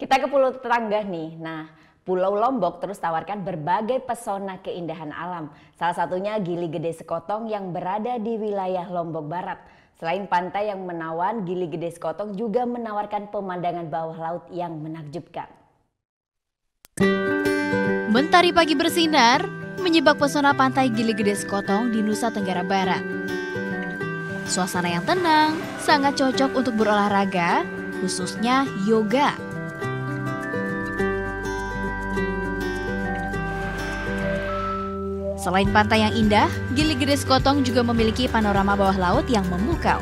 Kita ke pulau tetangga nih. Nah, Pulau Lombok terus tawarkan berbagai pesona keindahan alam. Salah satunya Gili Gede Sekotong yang berada di wilayah Lombok Barat. Selain pantai yang menawan, Gili Gede Sekotong juga menawarkan pemandangan bawah laut yang menakjubkan. Mentari pagi bersinar, menyibak pesona pantai Gili Gede Sekotong di Nusa Tenggara Barat. Suasana yang tenang, sangat cocok untuk berolahraga, khususnya yoga. Selain pantai yang indah, Gili Gede Sekotong juga memiliki panorama bawah laut yang memukau.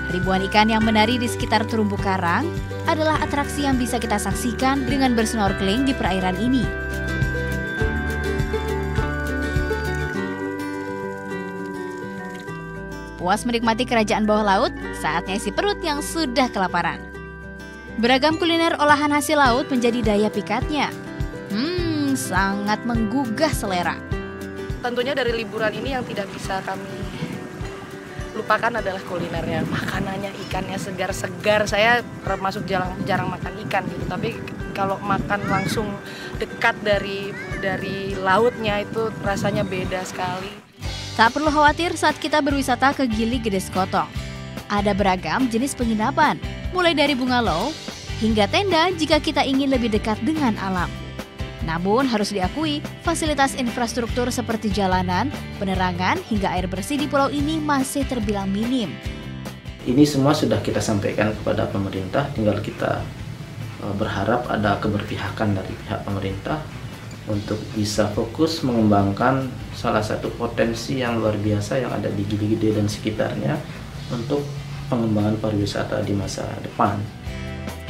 Ribuan ikan yang menari di sekitar terumbu karang adalah atraksi yang bisa kita saksikan dengan bersnorkeling di perairan ini. Puas menikmati kerajaan bawah laut, saatnya isi perut yang sudah kelaparan. Beragam kuliner olahan hasil laut menjadi daya pikatnya. Sangat menggugah selera. Tentunya dari liburan ini yang tidak bisa kami lupakan adalah kulinernya, makanannya, ikannya segar-segar. Saya termasuk jarang makan ikan gitu, tapi kalau makan langsung dekat dari lautnya itu rasanya beda sekali. Tak perlu khawatir saat kita berwisata ke Gili Gede Sekotong. Ada beragam jenis penginapan, mulai dari bungalow hingga tenda jika kita ingin lebih dekat dengan alam. Namun harus diakui, fasilitas infrastruktur seperti jalanan, penerangan, hingga air bersih di pulau ini masih terbilang minim. Ini semua sudah kita sampaikan kepada pemerintah, tinggal kita berharap ada keberpihakan dari pihak pemerintah untuk bisa fokus mengembangkan salah satu potensi yang luar biasa yang ada di Gili Gede dan sekitarnya untuk pengembangan pariwisata di masa depan.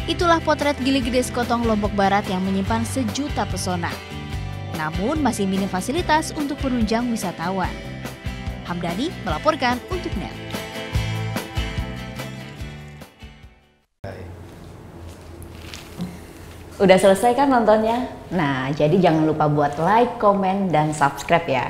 Itulah potret Gili Gede Sekotong Lombok Barat yang menyimpan sejuta pesona. Namun masih minim fasilitas untuk penunjang wisatawan. Hamdani melaporkan untuk NET. Udah selesai kan nontonnya? Nah, jadi jangan lupa buat like, komen, dan subscribe ya.